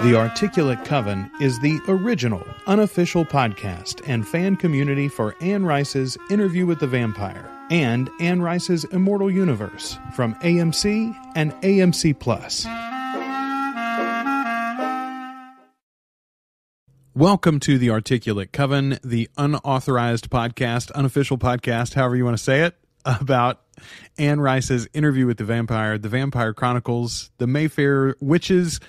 The Articulate Coven is the original, unofficial podcast and fan community for Anne Rice's Interview with the Vampire and Anne Rice's Immortal universe from AMC and AMC+. Welcome to The Articulate Coven, the unauthorized podcast, unofficial podcast, however you want to say it, about Anne Rice's Interview with the Vampire Chronicles, the Mayfair Witches,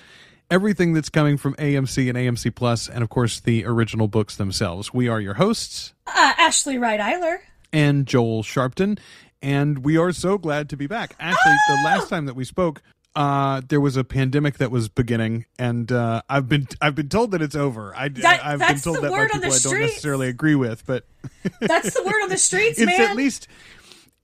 everything that's coming from AMC and AMC+, and of course the original books themselves. We are your hosts, Ashley Wright-Eiler and Joel Sharpton, and we are so glad to be back. Ashley, the last time that we spoke, there was a pandemic that was beginning, and I've been told that it's over. I've been told that by people I don't necessarily agree with, but that's the word on the streets, man.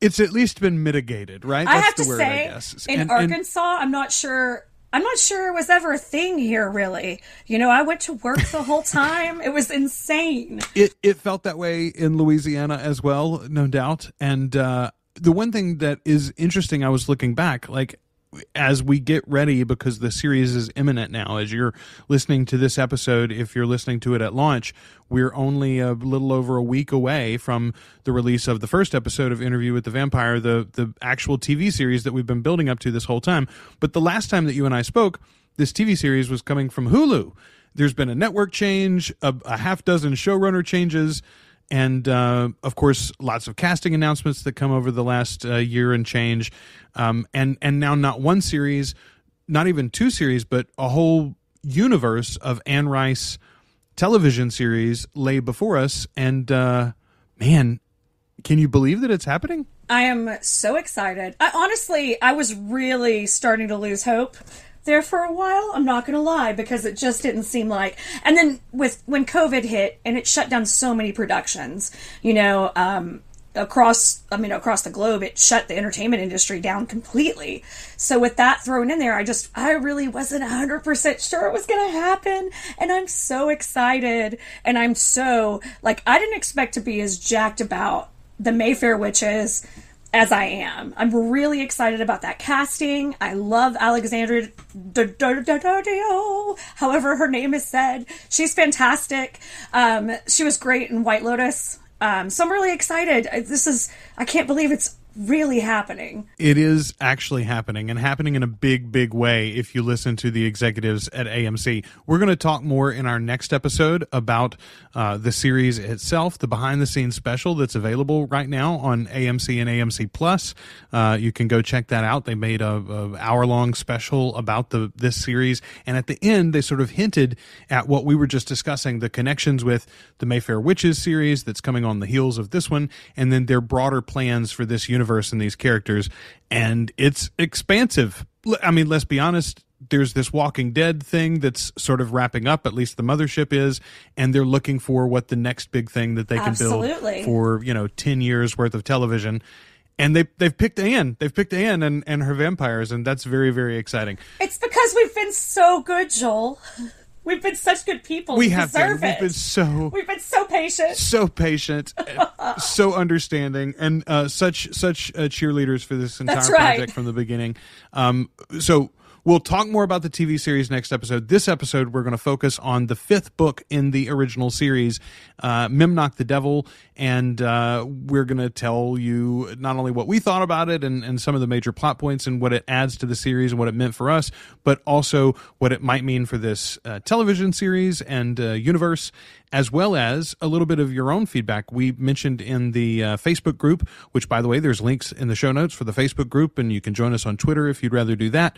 It's at least been mitigated, right? I That's have the to word, say, I guess. in Arkansas, I'm not sure it was ever a thing here, really. You know, I went to work the whole time. It was insane. It felt that way in Louisiana as well, no doubt. And the one thing that is interesting, I was looking back, like, as we get ready, because the series is imminent now, as you're listening to this episode, if you're listening to it at launch, we're only a little over a week away from the release of the first episode of Interview with the Vampire, the actual TV series that we've been building up to this whole time. But the last time that you and I spoke, this TV series was coming from Hulu. There's been a network change, a half dozen showrunner changes, and, of course, lots of casting announcements that come over the last year and change. And now not one series, not even two series, but a whole universe of Anne Rice television series lay before us. And, man, can you believe that it's happening? I am so excited. I was really starting to lose hope there for a while, I'm not going to lie, because it just didn't seem like... And then when COVID hit, and it shut down so many productions, you know, across the globe, it shut the entertainment industry down completely. So with that thrown in there, I really wasn't 100% sure it was going to happen. And I'm so excited. And I'm so, like, I didn't expect to be as jacked about the Mayfair Witches as I am. I'm really excited about that casting. I love Alexandra however her name is said. She's fantastic. She was great in White Lotus. So I'm really excited. I can't believe it's really happening. It is actually happening, and happening in a big, big way if you listen to the executives at AMC. We're going to talk more in our next episode about the series itself, the behind-the-scenes special that's available right now on AMC and AMC+. You can go check that out. They made a hour-long special about this series, and at the end, they sort of hinted at what we were just discussing, the connections with the Mayfair Witches series that's coming on the heels of this one, and then their broader plans for this universe and these characters, and it's expansive. I mean, let's be honest, there's this Walking Dead thing that's sort of wrapping up, at least the mothership is, and they're looking for what the next big thing that they can build for, 10 years worth of television. And they've picked Anne. They've picked Anne and her vampires, and that's very, very exciking. It's because we've been so good, Joel. We've been such good people. We have been. We've been so patient. So patient, so understanding, and such cheerleaders for this entire project from the beginning. So we'll talk more about the TV series next episode. This episode, we're going to focus on the fifth book in the original series, Memnoch the Devil, and we're going to tell you not only what we thought about it and some of the major plot points and what it adds to the series and what it meant for us, but also what it might mean for this television series and universe, as well as a little bit of your own feedback. We mentioned in the Facebook group, which, by the way, there's links in the show notes for the Facebook group, and you can join us on Twitter if you'd rather do that.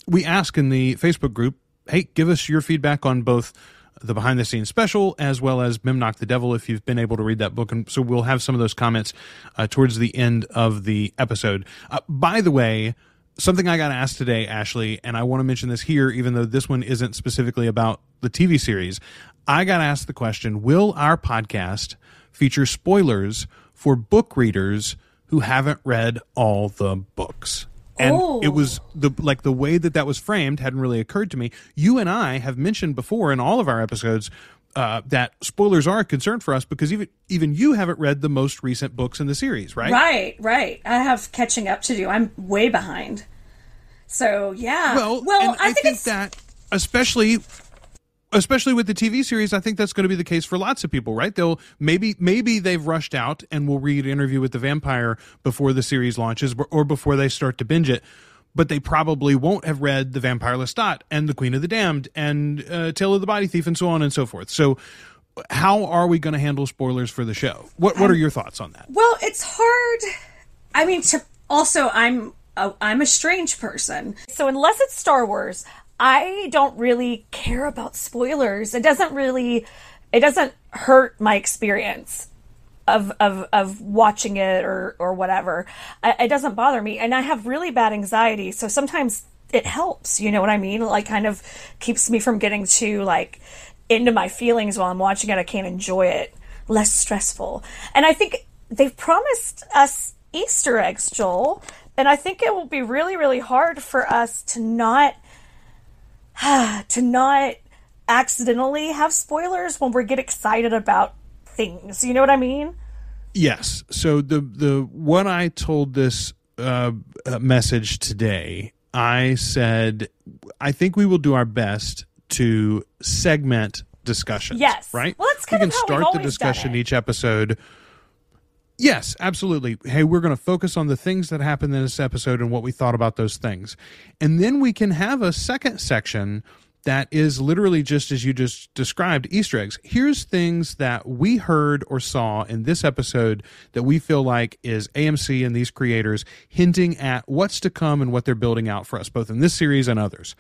We ask in the Facebook group, hey, give us your feedback on both the behind-the-scenes special as well as Memnoch the Devil, if you've been able to read that book. And so we'll have some of those comments towards the end of the episode. By the way, something I got asked today, Ashley, and I want to mention this here, even though this one isn't specifically about the TV series. I got asked the question, will our podcast feature spoilers for book readers who haven't read all the books? And it was the way that was framed hadn't really occurred to me. You and I have mentioned before in all of our episodes that spoilers are a concern for us because even you haven't read the most recent books in the series, right? Right. I have catching up to do. I'm way behind. So yeah. Well, I think especially with the TV series, I think that's going to be the case for lots of people, right? They'll maybe they've rushed out and will read Interview with the Vampire before the series launches or before they start to binge it, but they probably won't have read The Vampire Lestat and The Queen of the Damned and Tale of the Body Thief and so on and so forth. So how are we going to handle spoilers for the show? What are your thoughts on that? Well, it's hard. I mean, I'm a strange person. So unless it's Star Wars, I don't really care about spoilers. It doesn't hurt my experience of watching it or whatever. It doesn't bother me. And I have really bad anxiety. So sometimes it helps, you know what I mean? It like kind of keeps me from getting too like into my feelings while I'm watching it. I can't enjoy it. Less stressful. And I think they've promised us Easter eggs, Joel. And I think it will be really, really hard for us to not accidentally have spoilers when we get excited about things. You know what I mean? Yes. So when I told this message today, I said, I think we will do our best to segment discussions. Yes. Right? Well, that's kind we of can how start we've the always discussion done it. each episode. Yes, absolutely. Hey, we're going to focus on the things that happened in this episode and what we thought about those things. And then we can have a second section that is literally just as you just described, Easter eggs. Here's things that we heard or saw in this episode that we feel like is AMC and these creators hinting at what's to come and what they're building out for us, both in this series and others.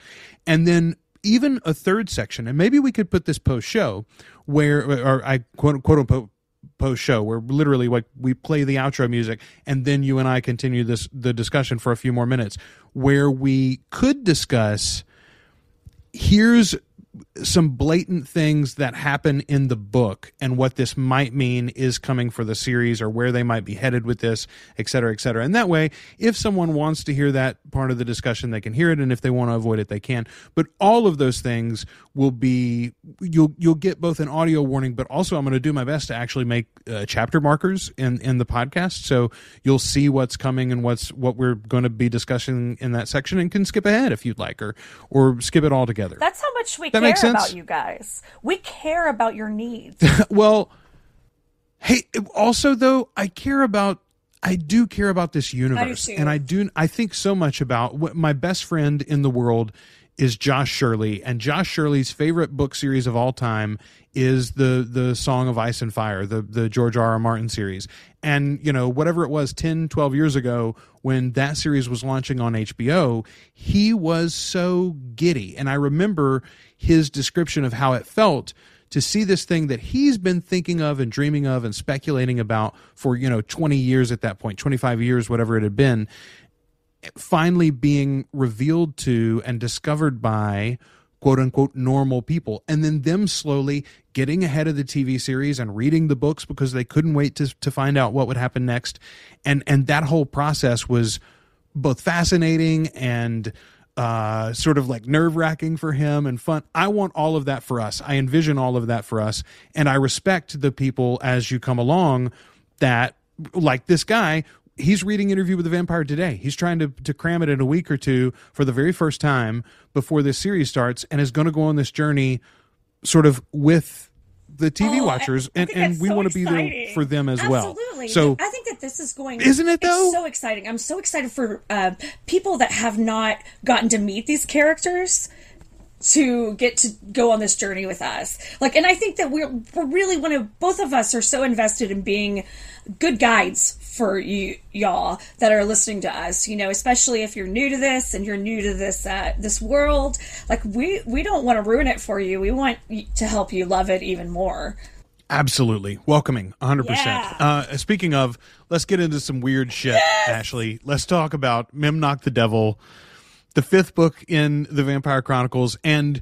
And then even a third section, and maybe we could put this post-show or I quote-unquote post-show, where literally like we play the outro music and then you and I continue the discussion for a few more minutes, where we could discuss here's some blatant things that happen in the book and what this might mean is coming for the series or where they might be headed with this, et cetera, et cetera. And that way, if someone wants to hear that part of the discussion, they can hear it. And if they want to avoid it, they can. But all of those things will be, you'll get both an audio warning, but also I'm going to do my best to actually make chapter markers in the podcast. So you'll see what's coming and what we're going to be discussing in that section and can skip ahead if you'd like, or skip it all together. That's how much we care about you guys. We care about your needs. Well, hey, also though, I do care about this universe. And I think so much about what my best friend in the world is Josh Shirley, and Josh Shirley's favorite book series of all time is the Song of Ice and Fire, the George R.R. Martin series. And, you know, whatever it was 10, 12 years ago when that series was launching on HBO, he was so giddy. And I remember his description of how it felt to see this thing that he's been thinking of and dreaming of and speculating about for, 20 years at that point, 25 years, whatever it had been, finally being revealed to and discovered by quote unquote normal people, and then them slowly getting ahead of the TV series and reading the books because they couldn't wait to find out what would happen next. And that whole process was both fascinating and sort of like nerve-wracking for him and fun. I want all of that for us. I envision all of that for us. And I respect the people as you come along that, like this guy, he's reading Interview with the Vampire today. He's trying to cram it in a week or two for the very first time before this series starts, and is going to go on this journey sort of with the TV watchers, and we want to be there for them as well. Absolutely. So I think that this is going... Isn't it, though? It's so exciting. I'm so excited for people that have not gotten to meet these characters to get to go on this journey with us. Like, and I think that we're really both of us are so invested in being good guides for y'all that are listening to us, especially if you're new to this and you're new to this world. Like, we don't want to ruin it for you. We want to help you love it even more. Absolutely. Welcoming, 100%. Yeah. Speaking of, let's get into some weird shit, yes! Ashley. Let's talk about Memnoch the Devil, the 5th book in the Vampire Chronicles. And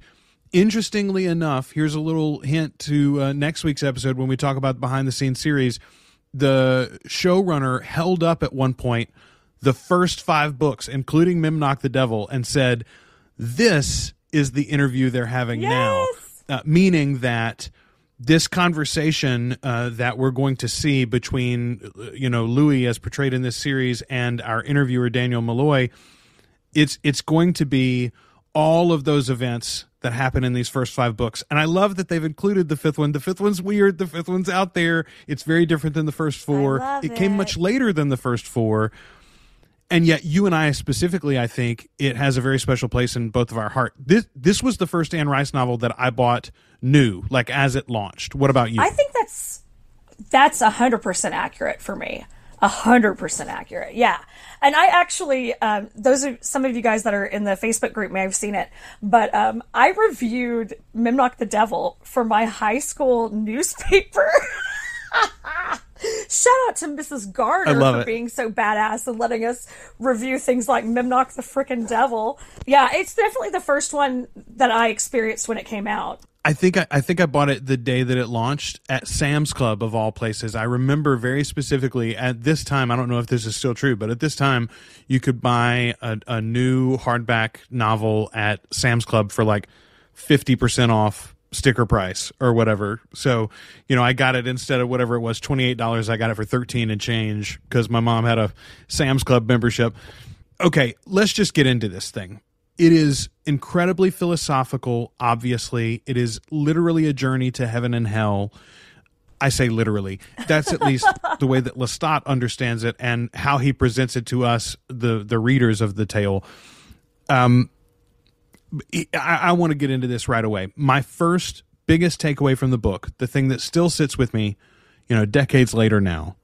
interestingly enough, here's a little hint to next week's episode when we talk about the behind-the-scenes series. The showrunner held up at one point the first 5 books, including Memnoch the Devil, and said, this is the interview they're having now. Meaning that this conversation that we're going to see between, Louis as portrayed in this series and our interviewer, Daniel Malloy, it's going to be all of those events that happen in these first 5 books. And I love that they've included the 5th one. The 5th one's weird. The 5th one's out there. It's very different than the first 4. It came much later than the first 4. And yet you and I specifically, I think it has a very special place in both of our heart. This was the first Anne Rice novel that I bought new, like as it launched. What about you? I think that's 100% accurate for me. 100% accurate. Yeah. And I actually, those are some of you guys that are in the Facebook group may have seen it, but I reviewed Memnoch the Devil for my high school newspaper. Shout out to Mrs. Garner for being so badass and letting us review things like Memnoch the frickin' Devil. Yeah, it's definitely the first one that I experienced when it came out. I think I bought it the day that it launched at Sam's Club, of all places. I remember very specifically at this time, I don't know if this is still true, but at this time you could buy a new hardback novel at Sam's Club for like 50% off sticker price or whatever. So, I got it instead of whatever it was, $28, I got it for $13 and change because my mom had a Sam's Club membership. Okay, let's just get into this thing. It is incredibly philosophical, obviously. It is literally a journey to heaven and hell. I say literally. That's at least the way that Lestat understands it and how he presents it to us, the readers of the tale. I want to get into this right away. My first biggest takeaway from the book, the thing that still sits with me, decades later now,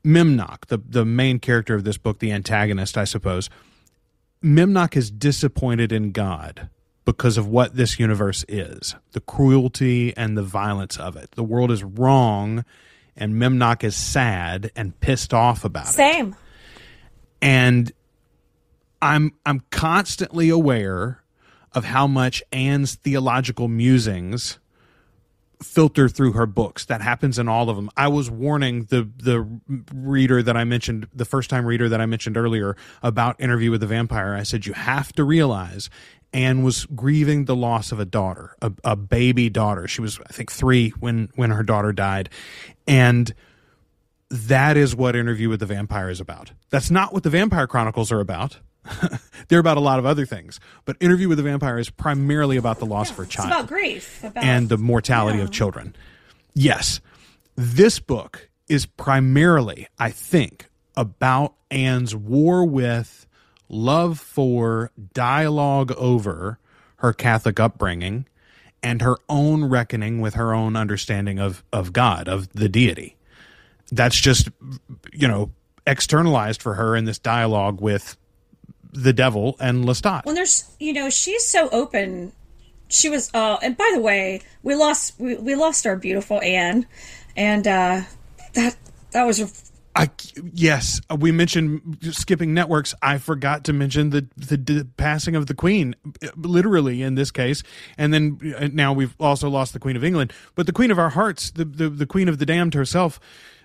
Memnoch, the main character of this book, the antagonist, I suppose, Memnoch is disappointed in God because of what this universe is, the cruelty and the violence of it. The world is wrong, and Memnoch is sad and pissed off about it. Same. And I'm constantly aware of how much Anne's theological musings filter through her books. That happens in all of them. I was warning the reader that I mentioned, the first time reader that I mentioned earlier about Interview with the Vampire. I said, you have to realize Anne was grieving the loss of a daughter, a baby daughter. She was, I think, 3 when her daughter died. And that is what Interview with the Vampire is about. That's not what the Vampire Chronicles are about. They're about a lot of other things, but Interview with the Vampire is primarily about the loss of her child. It's about grief. And the mortality of children. Yes. This book is primarily, I think, about Anne's war with, love for, dialogue over her Catholic upbringing, and her own reckoning with her own understanding of God, of the deity. That's just, externalized for her in this dialogue with the devil and Lestat. Well, there's, she's so open. She was, and by the way, we lost our beautiful Anne, and that was. Yes, we mentioned skipping networks. I forgot to mention the passing of the Queen, literally in this case, and then now we've also lost the Queen of England, but the Queen of our hearts, the Queen of the Damned herself.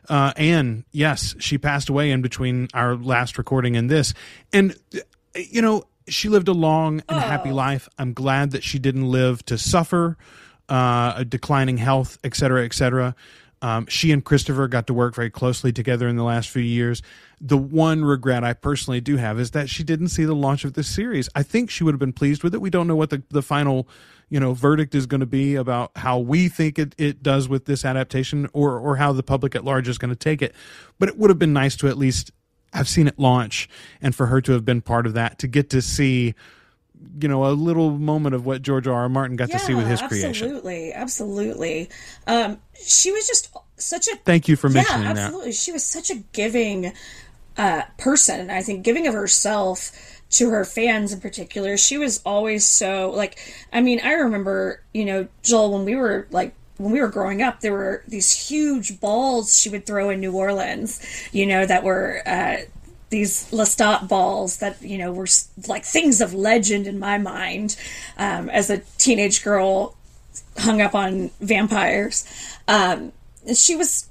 Anne, yes, she passed away in between our last recording and this. And, she lived a long and happy life. I'm glad that she didn't live to suffer, a declining health, et cetera, et cetera. She and Christopher got to work very closely together in the last few years. The one regret I personally do have is that she didn't see the launch of this series. I think she would have been pleased with it. We don't know what the final verdict is going to be about how we think it does with this adaptation or how the public at large is going to take it. But it would have been nice to at least have seen it launch and for her to have been part of that, to get to see, a little moment of what George R.R. Martin got to see with his creation. Absolutely. She was just such a... Thank you for mentioning that. Yeah, absolutely. She was such a giving person. I think giving of herself to her fans in particular. She was always so, I remember, Joel, when we were growing up, there were these huge balls she would throw in New Orleans, that were these Lestat balls that, were like things of legend in my mind as a teenage girl hung up on vampires. She was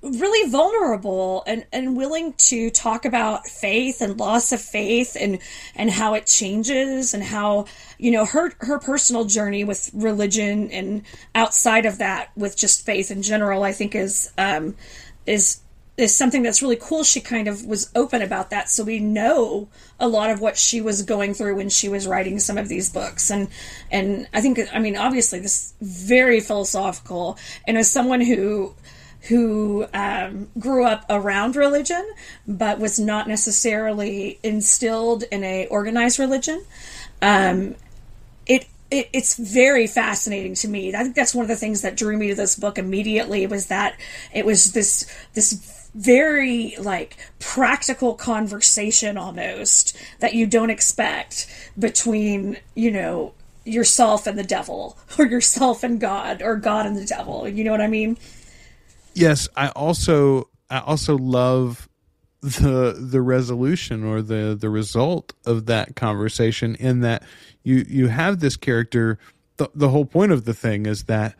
really vulnerable and willing to talk about faith and loss of faith and how it changes and how, her personal journey with religion and outside of that with just faith in general, I think is is something that's really cool. She kind of was open about that, so we know a lot of what she was going through when she was writing some of these books. And I think, I mean, obviously this is very philosophical, and as someone who grew up around religion but was not necessarily instilled in a organized religion, it's very fascinating to me. I think that's one of the things that drew me to this book immediately, was that it was this very like practical conversation almost that you don't expect between, you know, yourself and the devil, or yourself and God, or God and the devil. You know what I mean? Yes, I also love the resolution, or the result of that conversation, in that you have this character. The whole point of the thing is that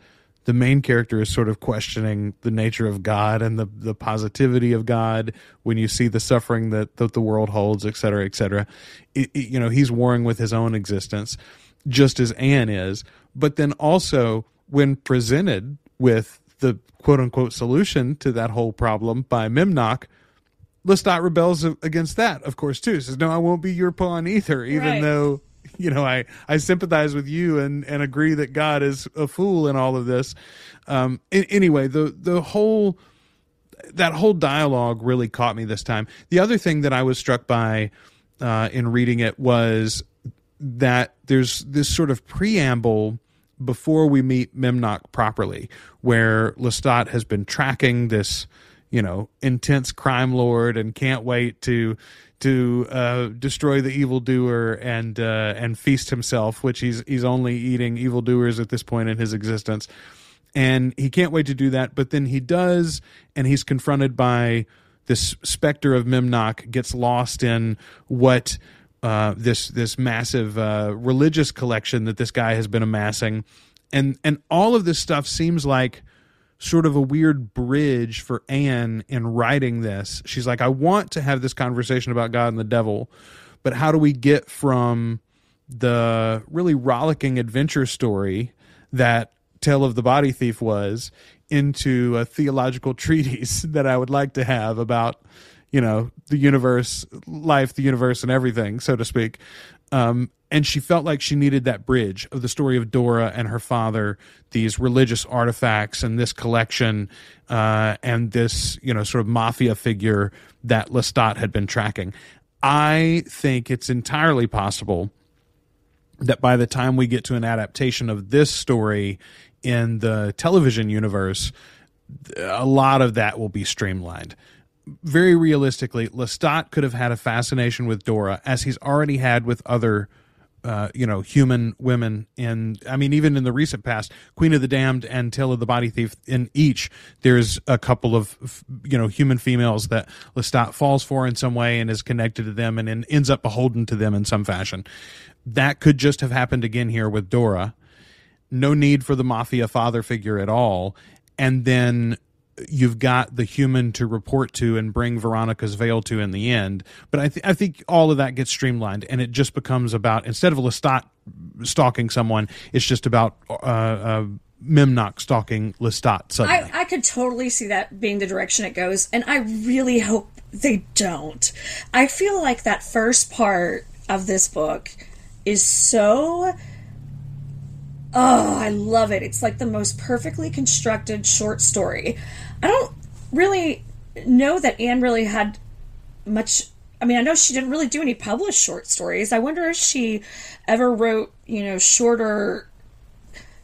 the main character is sort of questioning the nature of God and the positivity of God when you see the suffering that the world holds, et cetera, et cetera. You know, he's warring with his own existence, just as Anne is. But then also, when presented with the quote-unquote solution to that whole problem by Memnoch, Lestat rebels against that, of course, too. Says, no, I won't be your pawn either, even though, you know, I sympathize with you and agree that God is a fool in all of this. Anyway, that whole dialogue really caught me this time. The other thing that I was struck by in reading it was that there's this sort of preamble before we meet Memnoch properly, where Lestat has been tracking this, you know, intense crime lord and can't wait to destroy the evildoer and feast himself, which he's only eating evildoers at this point in his existence. And he can't wait to do that, but then he does, and he's confronted by this specter of Memnoch, gets lost in what this massive religious collection that this guy has been amassing, and all of this stuff seems like sort of a weird bridge for Anne in writing this. She's like, I want to have this conversation about God and the devil, but how do we get from the really rollicking adventure story that Tale of the Body Thief was into a theological treatise that I would like to have about, you know, the universe, life, the universe, and everything, so to speak. And she felt like she needed that bridge of the story of Dora and her father, these religious artifacts and this collection, and this, you know, sort of mafia figure that Lestat had been tracking. I think it's entirely possible that by the time we get to an adaptation of this story in the television universe, a lot of that will be streamlined. Very realistically, Lestat could have had a fascination with Dora, as he's already had with other human women. And I mean, even in the recent past, Queen of the Damned and Tale of the Body Thief, in each, there's a couple of, human females that Lestat falls for in some way and is connected to them and ends up beholden to them in some fashion. That could just have happened again here with Dora. No need for the mafia father figure at all. And then you've got the human to report to and bring Veronica's veil to in the end. But I think all of that gets streamlined, and it just becomes about, instead of Lestat stalking someone, it's just about Memnoch stalking Lestat suddenly. I could totally see that being the direction it goes, and I really hope they don't. I feel like that first part of this book is so... Oh, I love it. It's like the most perfectly constructed short story. I don't really know that Anne really had much... I mean, I know she didn't really do any published short stories. I wonder if she ever wrote, shorter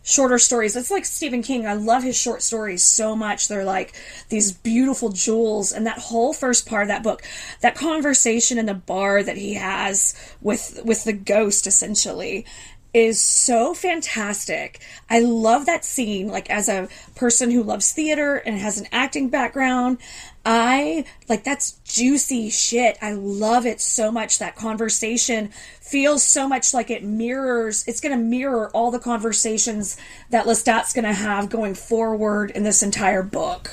stories. It's like Stephen King. I love his short stories so much. They're like these beautiful jewels. And that whole first part of that book, that conversation in the bar that he has with the ghost, essentially, is so fantastic. I love that scene. Like, as a person who loves theater and has an acting background, that's juicy shit. I love it so much. That conversation feels so much like it's going to mirror all the conversations that Lestat's going to have going forward in this entire book.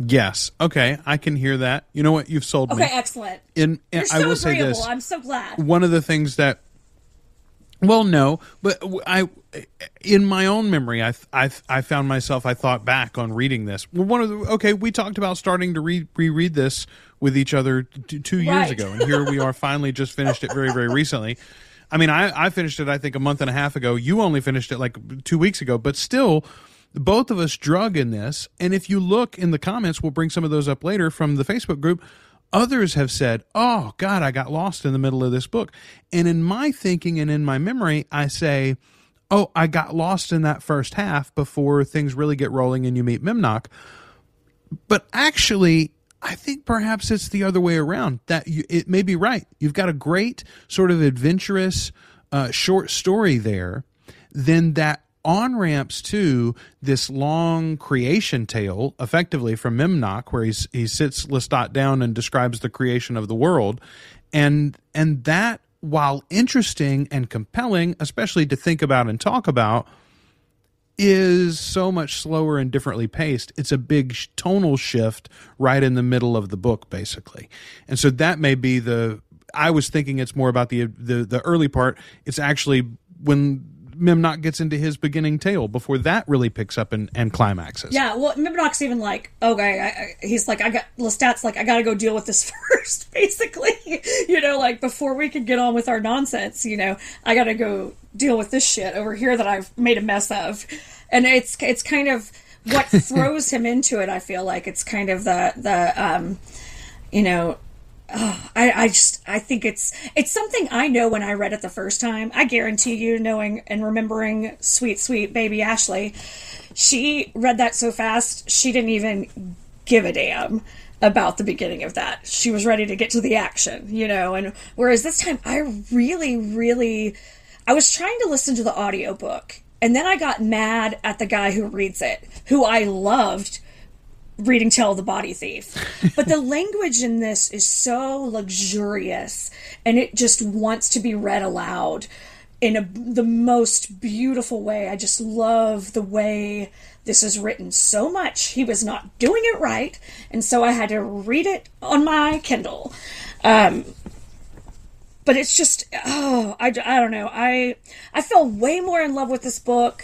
Yes. Okay. I can hear that. You know what? You've sold me. Okay. Excellent. And You're so I will say agreeable. this. I'm so glad. One of the things that Well, no, but in my own memory, I found myself, I thought back on reading this. Well, we talked about starting to reread this with each other 2 years ago, and here we are, finally just finished it very, very recently. I mean, I finished it, I think, a month and a half ago. You only finished it like 2 weeks ago, but still, both of us drug in this. And if you look in the comments, we'll bring some of those up later from the Facebook group. Others have said, oh, God, I got lost in the middle of this book. And in my thinking and in my memory, I say, oh, I got lost in that first half before things really get rolling and you meet Memnoch. But actually, I think perhaps it's the other way around. That it may be right. You've got a great sort of adventurous short story there. Then that on-ramps to this long creation tale, effectively from Memnoch, where he sits Lestat down and describes the creation of the world. And that, while interesting and compelling, especially to think about and talk about, is so much slower and differently paced. It's a big tonal shift right in the middle of the book, basically. And so that may be I was thinking it's more about the early part. It's actually when Memnoch gets into his beginning tale before that really picks up and climaxes. Yeah, well, Memnoch's even like, okay, he's like, Lestat's like, I gotta go deal with this first, basically. Like, before we can get on with our nonsense, I gotta go deal with this shit over here that I've made a mess of. And it's kind of what throws him into it, I feel like. It's kind of I think it's something I know when I read it the first time. I guarantee you, knowing and remembering sweet, sweet baby Ashley, she read that so fast, she didn't even give a damn about the beginning of that. She was ready to get to the action, and whereas this time I really, I was trying to listen to the audiobook, and then I got mad at the guy who reads it, who I loved reading Tale of the Body Thief. But the language in this is so luxurious, and it just wants to be read aloud in the most beautiful way. I just love the way this is written so much. He was not doing it right, and so I had to read it on my Kindle. But it's just, I don't know. I fell way more in love with this book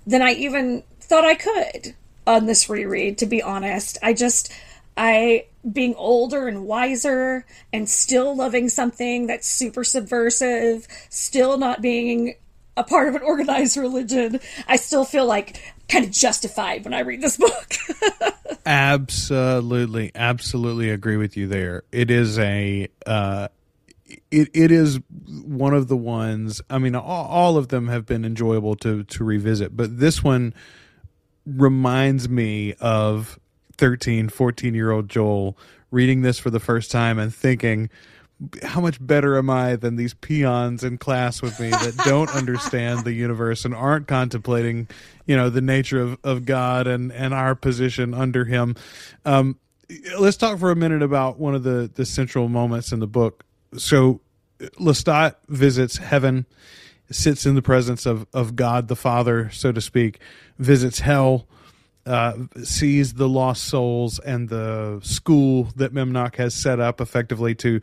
than I even thought I could on this reread, to be honest. I being older and wiser and still loving something that's super subversive, still not being a part of an organized religion, I still feel like kind of justified when I read this book. Absolutely agree with you there. It is it is one of the ones, I mean, all of them have been enjoyable to revisit, but this one reminds me of 13, 14-year-old Joel reading this for the first time and thinking, how much better am I than these peons in class with me that don't understand the universe and aren't contemplating, the nature of God and our position under him. Let's talk for a minute about one of the central moments in the book. So Lestat visits heaven, sits in the presence of God the Father, so to speak, visits hell, sees the lost souls and the school that Memnoch has set up effectively to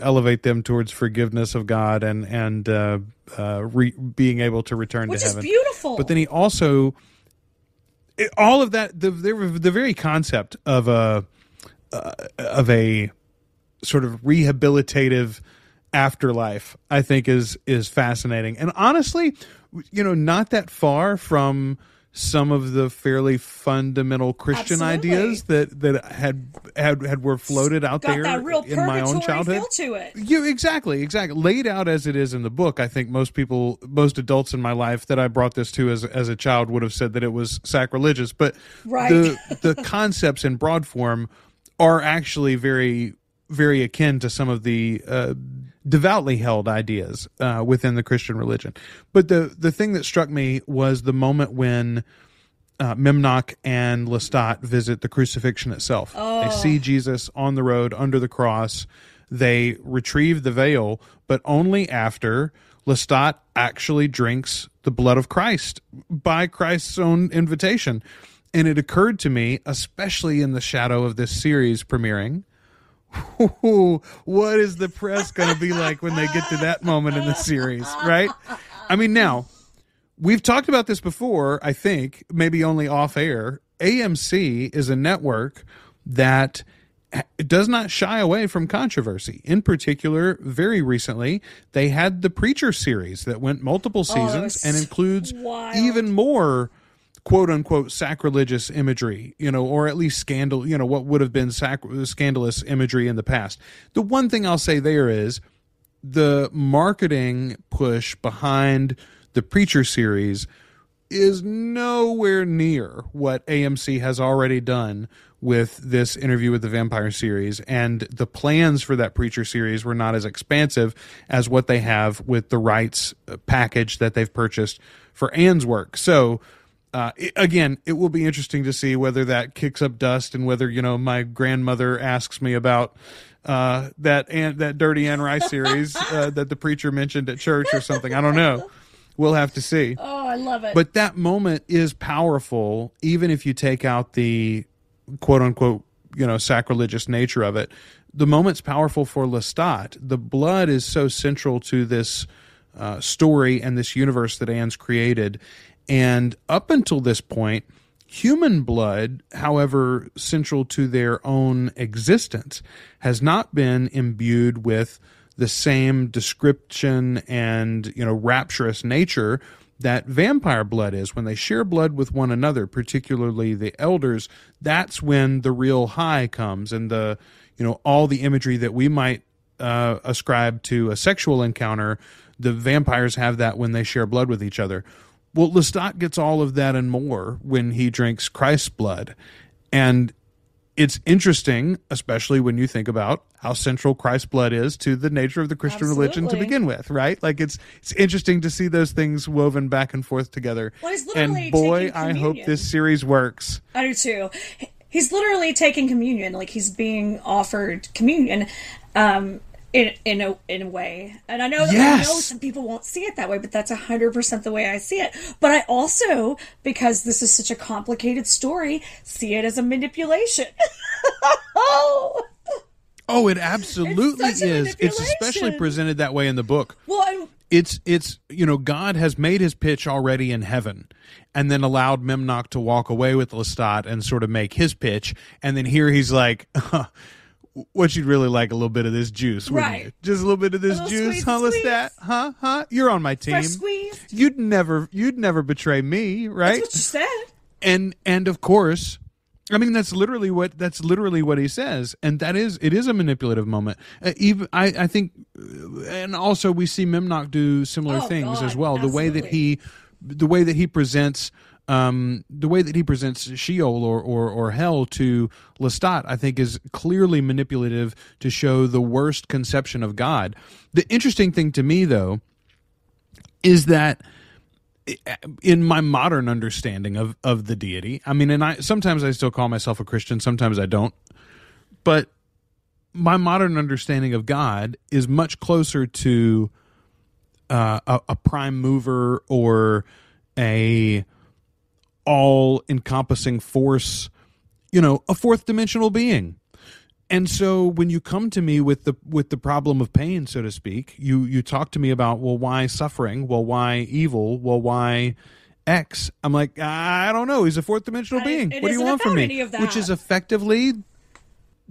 elevate them towards forgiveness of God and being able to return to heaven. Which is beautiful. But then he also, all of that, the very concept of a sort of rehabilitative afterlife, I think is fascinating. And honestly, not that far from some of the fairly fundamental Christian ideas that were floated out there in my own childhood. Feel to it. Yeah, exactly. Laid out as it is in the book, I think most adults in my life that I brought this to as a child would have said that it was sacrilegious. But right. the concepts in broad form are actually very, very akin to some of the devoutly held ideas within the Christian religion. But the thing that struck me was the moment when Memnoch and Lestat visit the crucifixion itself. Oh. They see Jesus on the road under the cross. They retrieve the veil, but only after Lestat actually drinks the blood of Christ by Christ's own invitation. And it occurred to me, especially in the shadow of this series premiering, what is the press going to be like when they get to that moment in the series, right? I mean, now, we've talked about this before, I think, maybe only off air. AMC is a network that does not shy away from controversy. In particular, very recently, they had the Preacher series that went multiple seasons and includes even more quote-unquote sacrilegious imagery, or at least scandal, what would have been scandalous imagery in the past. The one thing I'll say there is the marketing push behind the Preacher series is nowhere near what AMC has already done with this Interview with the Vampire series, and the plans for that Preacher series were not as expansive as what they have with the rights package that they've purchased for Anne's work. So, again, it will be interesting to see whether that kicks up dust and whether, my grandmother asks me about that Dirty Anne Rice series that the Preacher mentioned at church or something. I don't know. We'll have to see. Oh, I love it. But that moment is powerful, even if you take out the quote-unquote, sacrilegious nature of it. The moment's powerful for Lestat. The blood is so central to this story and this universe that Anne's created. And up until this point, human blood, however central to their own existence, has not been imbued with the same description and, rapturous nature that vampire blood is. When they share blood with one another, particularly the elders, that's when the real high comes, and the, all the imagery that we might ascribe to a sexual encounter, the vampires have that when they share blood with each other. Well, Lestat gets all of that and more when he drinks Christ's blood. And it's interesting, especially when you think about how central Christ's blood is to the nature of the Christian religion to begin with, right? Like, it's interesting to see those things woven back and forth together. Well, he's literally and boy, taking I communion. hope this series works. I do too. He's literally taking communion, like he's being offered communion, in a way. And I know I know some people won't see it that way, but that's 100% the way I see it. But I also, because this is such a complicated story, see it as a manipulation. Oh, it absolutely is. It's especially presented that way in the book. Well, it's God has made his pitch already in heaven, and then allowed Memnoch to walk away with Lestat and sort of make his pitch, and then here he's like, what you'd really like a little bit of this juice, wouldn't you? Just a little bit of this juice, huh, Lestat? Huh? You're on my team. fresh squeezed. You'd never betray me, right? That's what you said. And of course, I mean, that's literally what he says, and it is a manipulative moment. Even I think, and also we see Memnoch do similar things as well. Absolutely. The way that he presents Sheol or hell to Lestat, I think, is clearly manipulative to show the worst conception of God. The interesting thing to me, though, is that in my modern understanding of the deity, I mean, and sometimes I still call myself a Christian, sometimes I don't, but my modern understanding of God is much closer to a prime mover or a all-encompassing force, a fourth dimensional being. And so when you come to me with the problem of pain, so to speak, you talk to me about, well, why suffering? Well, why evil? Well, why X? I'm like, I don't know. He's a fourth dimensional being. What do you want from me? Which is effectively,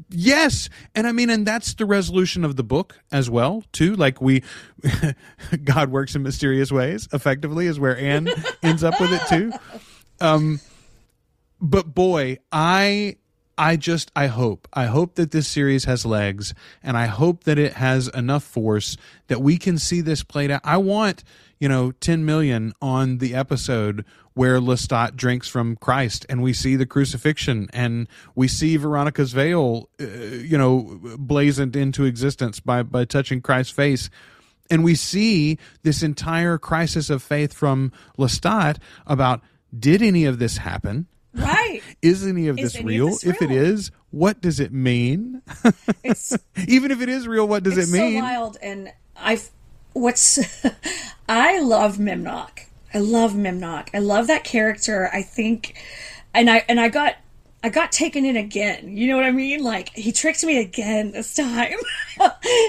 yes. And I mean, and that's the resolution of the book as well, too. Like God works in mysterious ways, effectively, is where Anne ends up with it, too. But boy, I hope that this series has legs, and I hope that it has enough force that we can see this played out. I want, 10 million on the episode where Lestat drinks from Christ, and we see the crucifixion, and we see Veronica's veil, blazoned into existence by touching Christ's face. And we see this entire crisis of faith from Lestat about, did any of this happen? Right. Is any of this real? If it is, what does it mean? Even if it is real, what does it mean? It's so wild. And I love Memnoch. I love that character. I think, and I got I got taken in again. You know what I mean? Like, he tricked me again this time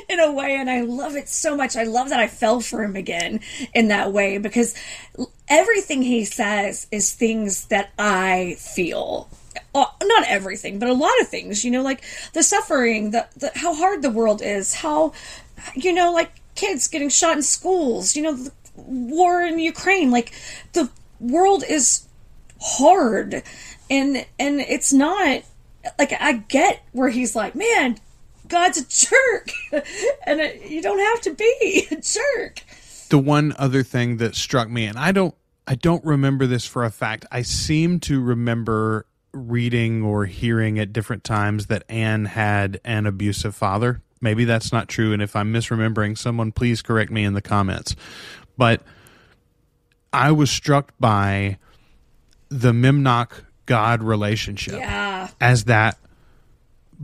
in a way, and I love it so much. I love that I fell for him again in that way, because everything he says is things that I feel. Not everything, but a lot of things, you know, like the suffering, the how hard the world is, how, you know, like kids getting shot in schools, you know, the war in Ukraine, like the world is hard, and it's not, like, I get where he's like, man, God's a jerk, and you don't have to be a jerk. The one other thing that struck me, and I don't remember this for a fact, I seem to remember reading or hearing at different times that Anne had an abusive father. Maybe that's not true, and if I'm misremembering, someone please correct me in the comments. But I was struck by the Memnoch-God relationship as that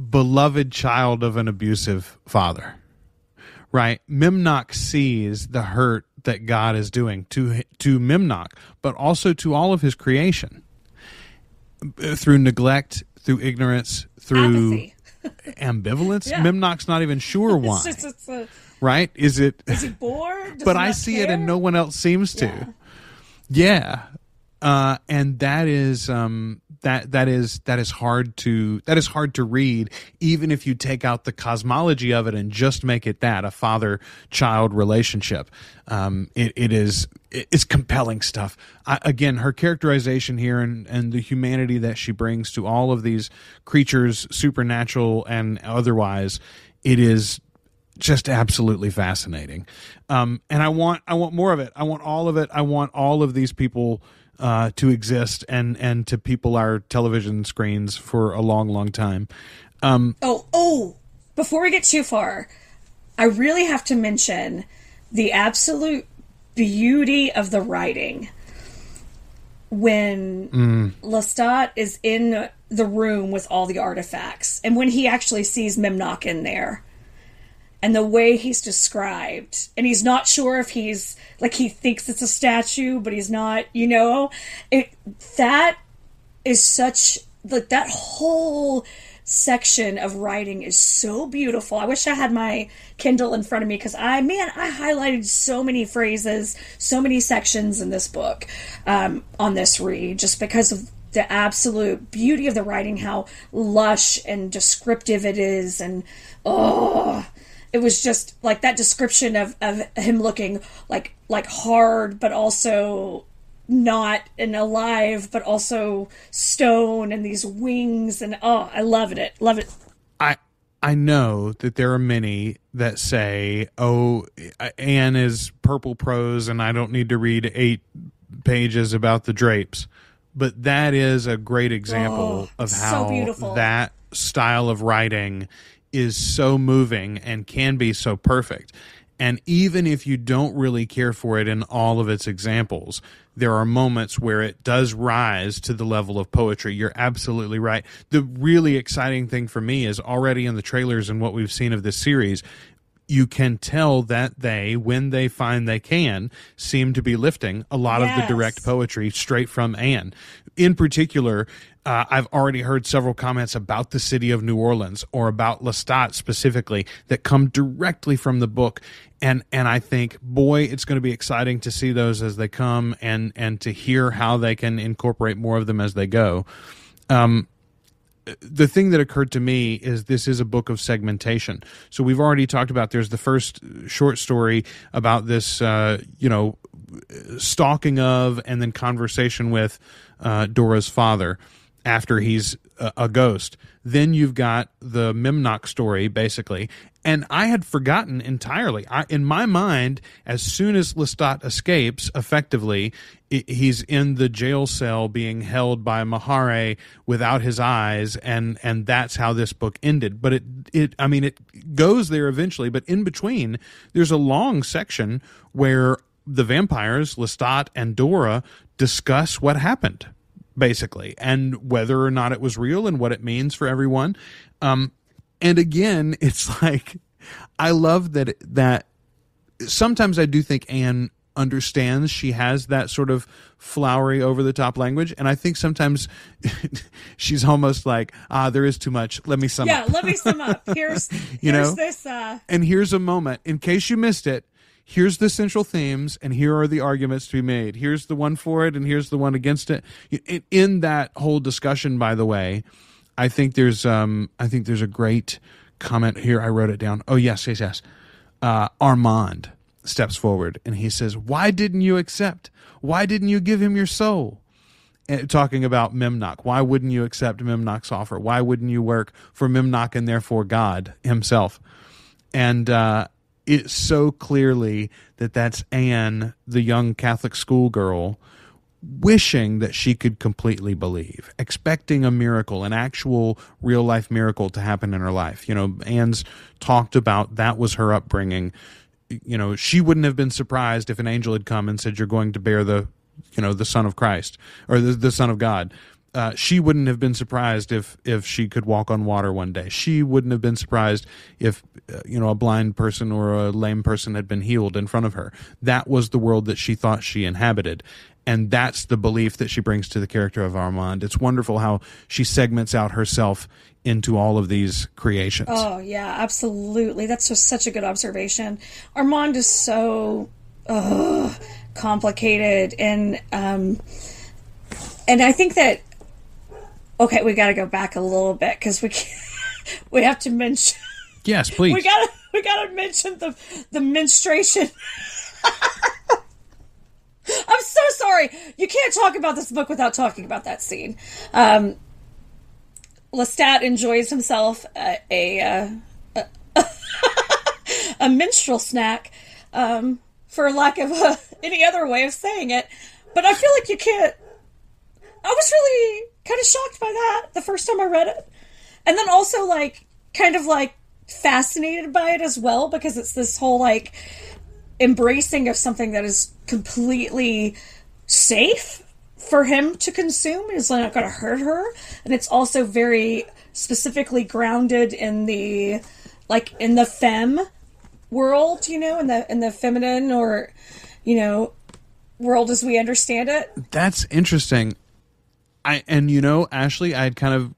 beloved child of an abusive father, right? Memnoch sees the hurt that God is doing to Memnoch, but also to all of his creation, through neglect, through ignorance, through apathy. Ambivalence. Yeah. Memnoch's not even sure why. Right? Is he bored? But I see care? It and no one else seems to. Yeah. And that is that is hard to read, even if you take out the cosmology of it and just make it that, a father-child relationship. It's compelling stuff. Again, her characterization here and the humanity that she brings to all of these creatures, supernatural and otherwise, it is just absolutely fascinating. And I want more of it. I want all of it. I want all of these people to exist and to people our television screens for a long, long time. Before we get too far, I really have to mention the absolute beauty of the writing. When Lestat is in the room with all the artifacts, and when he actually sees Memnoch in there, and the way he's described, and he's not sure if he's, like, he thinks it's a statue, but he's not, you know, that is such, like, that whole section of writing is so beautiful. I wish I had my Kindle in front of me, because I highlighted so many phrases, so many sections in this book, on this read, just because of the absolute beauty of the writing, how lush and descriptive it is, and it was just like that description of him looking like hard, but also not, and alive, but also stone, and these wings, and I love it. I know that there are many that say, Anne is purple prose and I don't need to read 8 pages about the drapes. But that is a great example of how that style of writing is so moving and can be so perfect. And even if you don't really care for it in all of its examples, there are moments where it does rise to the level of poetry. You're absolutely right. The really exciting thing for me is already in the trailers and what we've seen of this series, you can tell that they, when they find they can, seem to be lifting a lot of the direct poetry straight from Anne. In particular, I've already heard several comments about the city of New Orleans, or about Lestat specifically, that come directly from the book. And I think, boy, it's going to be exciting to see those as they come, and to hear how they can incorporate more of them as they go. The thing that occurred to me is this is a book of segmentation. So we've already talked about, there's the first short story about this, stalking of and then conversation with Dora's father after he's a ghost. Then you've got the Memnoch story, basically. And I had forgotten entirely. In my mind, as soon as Lestat escapes, effectively, he's in the jail cell being held by Mahare without his eyes, and that's how this book ended. But it goes there eventually, but in between, there's a long section where the vampires, Lestat and Dora, discuss what happened, basically, and whether or not it was real and what it means for everyone. And again, it's like, I love that sometimes I do think Anne understands she has that sort of flowery, over the top language, and I think sometimes she's almost like, there is too much. Let me sum up. Yeah, let me sum up. Here's this. And here's a moment in case you missed it. Here's the central themes, and here are the arguments to be made. Here's the one for it, and here's the one against it. In that whole discussion, by the way, I think there's a great comment here. I wrote it down. Oh, yes. Armand steps forward, and he says, "Why didn't you accept? Why didn't you give him your soul?" Talking about Memnoch. Why wouldn't you accept Memnoch's offer? Why wouldn't you work for Memnoch and therefore God himself? And it's so clearly that's Anne, the young Catholic schoolgirl, wishing that she could completely believe, expecting a miracle, an actual real-life miracle to happen in her life. You know, Anne's talked about that was her upbringing. You know, she wouldn't have been surprised if an angel had come and said, "You're going to bear the Son of Christ," or the Son of God. She wouldn't have been surprised if she could walk on water one day. She wouldn't have been surprised if a blind person or a lame person had been healed in front of her. That was the world that she thought she inhabited. And that's the belief that she brings to the character of Armand. It's wonderful how she segments out herself into all of these creations. Oh, yeah, absolutely. That's just such a good observation. Armand is so complicated. And I think that, okay, we got to go back a little bit because we have to mention. Yes, please. We got to mention the menstruation. I'm so sorry. You can't talk about this book without talking about that scene. Lestat enjoys himself a minstrel snack, for lack of any other way of saying it. But I feel like you can't. I was really kind of shocked by that the first time I read it. And then also kind of fascinated by it as well, because it's this whole embracing of something that is completely safe for him to consume. It's not going to hurt her. And it's also very specifically grounded in the femme world, in the feminine or, world as we understand it. That's interesting. Ashley, I had kind of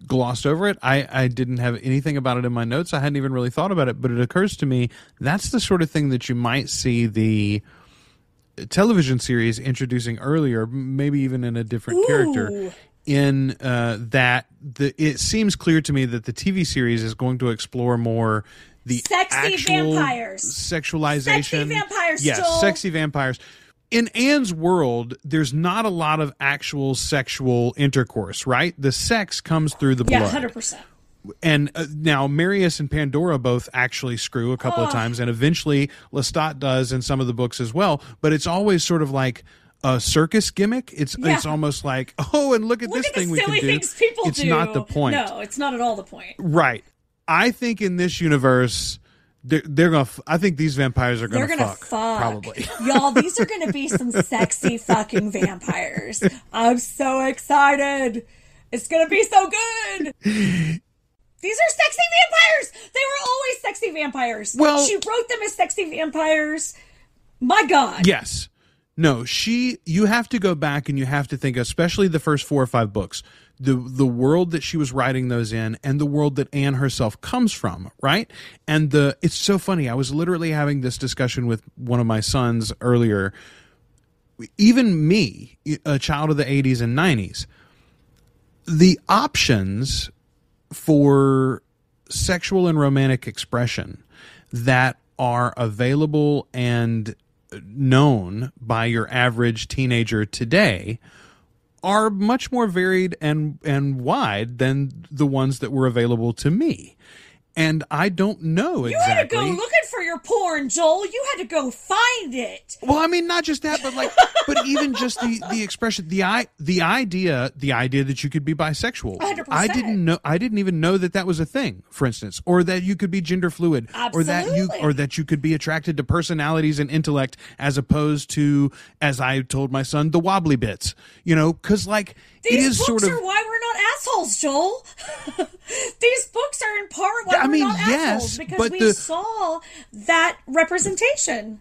glossed over it. I didn't have anything about it in my notes. I hadn't even really thought about it, but it occurs to me that's the sort of thing that you might see the television series introducing earlier, maybe even in a different character. In it seems clear to me that the TV series is going to explore more the sexy actual vampires, sexualization. Sexy vampires, yes, Joel. Sexy vampires. In Anne's world, there's not a lot of actual sexual intercourse, right? The sex comes through the blood. Yeah, 100%. And now Marius and Pandora both actually screw a couple of times, and eventually Lestat does in some of the books as well. But it's always sort of like a circus gimmick. It's almost like, and look at this thing we can do. Things people it's do. Not the point. No, it's not at all the point. Right. I think in this universe, they're gonna. I think these vampires are gonna fuck. Probably. Y'all, these are gonna be some sexy fucking vampires. I'm so excited. It's gonna be so good. These are sexy vampires. They were always sexy vampires. Well, she wrote them as sexy vampires. My God. Yes. No, you have to go back and you have to think, especially the first 4 or 5 books, the world that she was writing those in and the world that Anne herself comes from, right? And it's so funny. I was literally having this discussion with one of my sons earlier. Even me, a child of the 80s and 90s, the options for sexual and romantic expression that are available and known by your average teenager today are much more varied and wide than the ones that were available to me. And I don't know exactly. You had to go looking for your porn, Joel. You had to go find it. Well, I mean, not just that, but but even just the expression, the idea that you could be bisexual. 100%. I didn't even know that was a thing, for instance, or that you could be gender fluid. Absolutely. or that you could be attracted to personalities and intellect as opposed to, as I told my son, the wobbly bits. Because these books are why we're not assholes, Joel. These books are in part why we're not assholes, because we saw that representation.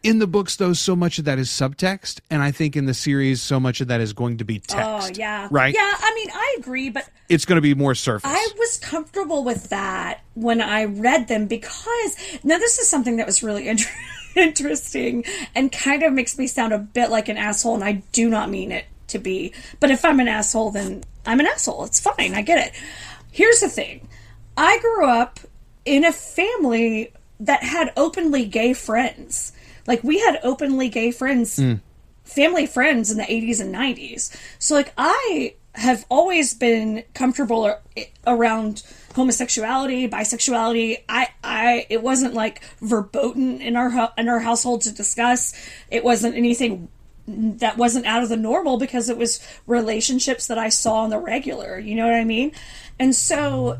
In the books, though, so much of that is subtext, and I think in the series, so much of that is going to be text. Oh, yeah. Right? Yeah, I mean, I agree, but... It's going to be more surface. I was comfortable with that when I read them because... Now, this is something that was really interesting and kind of makes me sound a bit like an asshole, and I do not mean it to be. But if I'm an asshole, then I'm an asshole. It's fine. I get it. Here's the thing. I grew up in a family that had openly gay friends. Like, we had openly gay friends, family friends in the 80s and 90s. So, like, I have always been comfortable around homosexuality, bisexuality. It wasn't, like, verboten in our household to discuss. It wasn't anything that wasn't out of the normal because it was relationships that I saw on the regular. You know what I mean? And so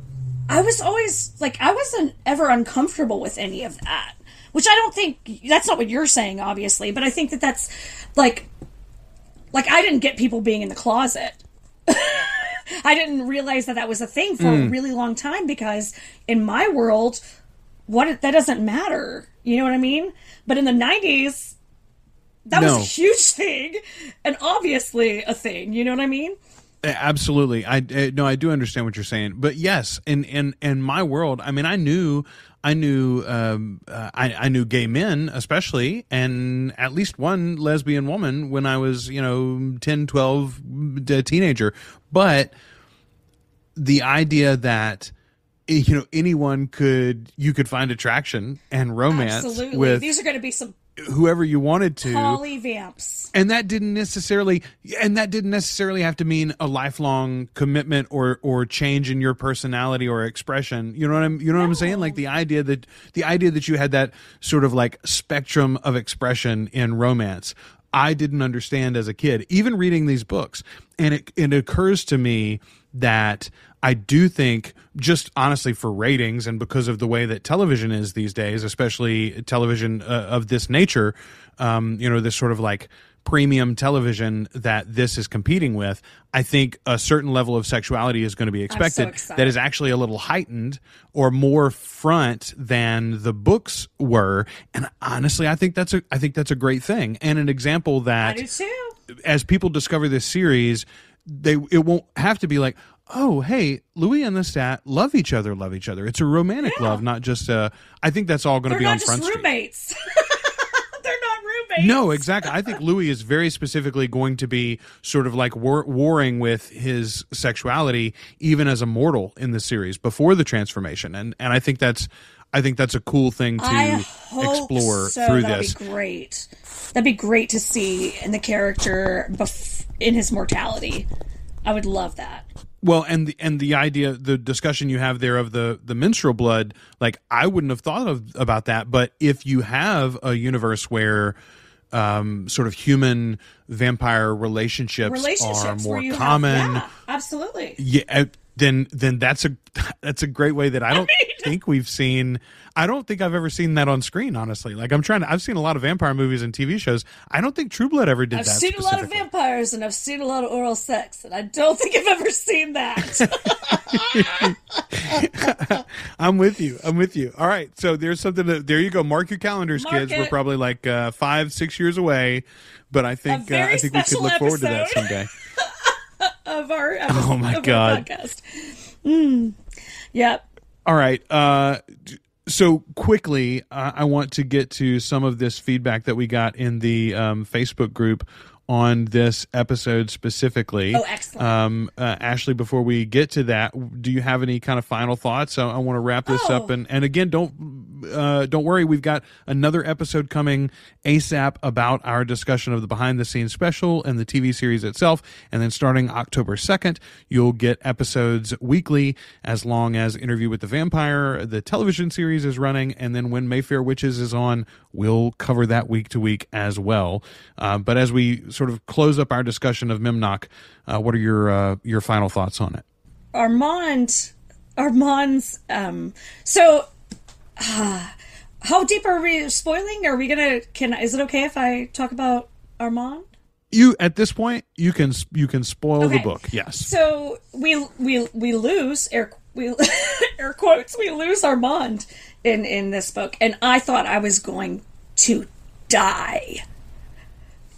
I was always, like, I wasn't ever uncomfortable with any of that. Which I don't think, that's not what you're saying, obviously, but I think that that's, like I didn't get people being in the closet. I didn't realize that was a thing for a really long time because in my world, that doesn't matter. You know what I mean? But in the 90s, that was a huge thing and obviously a thing. You know what I mean? Absolutely. I do understand what you're saying. But yes, in my world, I mean, I knew gay men, especially, and at least one lesbian woman when I was, 10, 12, teenager. But the idea that, anyone you could find attraction and romance with. These are going to be some whoever you wanted to. Polyvamps. And that didn't necessarily have to mean a lifelong commitment or change in your personality or expression. You know what I'm saying? Like the idea that you had that sort of like spectrum of expression in romance, I didn't understand as a kid, even reading these books. And it occurs to me that I do think, just honestly for ratings and because of the way that television is these days, especially television of this nature, this sort of like premium television that this is competing with, I think a certain level of sexuality is going to be expected that is actually a little heightened or more front than the books were. And honestly, I think that's a great thing. And an example that, I do too. As people discover this series, it won't have to be like, oh, hey, Louis and Lestat love each other. It's a romantic love, not just I think that's all going to be on Front Street. They're not just roommates. They're not roommates. No, exactly. I think Louis is very specifically going to be sort of like warring with his sexuality, even as Immortal in the series before the transformation. And I think that's a cool thing to explore through this. That'd be great. That'd be great to see in the character in his mortality. I would love that. Well, and the idea, the discussion you have there of the menstrual blood, like I wouldn't have thought about that. But if you have a universe where sort of human vampire relationships are more common, absolutely, then that's a great way that I don't think we've seen. I don't think I've ever seen that on screen, honestly. Like I've seen a lot of vampire movies and TV shows. I don't think True Blood ever did that. I've seen a lot of vampires and I've seen a lot of oral sex, and I don't think I've ever seen that. I'm with you. All right. So there you go. Mark your calendars, kids. We're probably like 5-6 years away, but I think we could look forward to that someday. of our oh my God. Podcast. Yep. All right. So quickly, I want to get to some of this feedback that we got in the Facebook group on this episode specifically. Oh, excellent. Ashley, before we get to that, do you have any kind of final thoughts? I want to wrap this up. And again, don't worry. We've got another episode coming ASAP about our discussion of the behind the scenes special and the TV series itself. And then starting October 2nd, you'll get episodes weekly as long as Interview with the Vampire, the television series, is running. And then when Mayfair Witches is on, we'll cover that week to week as well. But as we sort of close up our discussion of Memnoch, what are your final thoughts on it? Armand's how deep are we spoiling? Are we is it okay if I talk about Armand? At this point you can spoil the book. Yes. So we lose air quotes, we lose Armand in this book, and I thought I was going to die.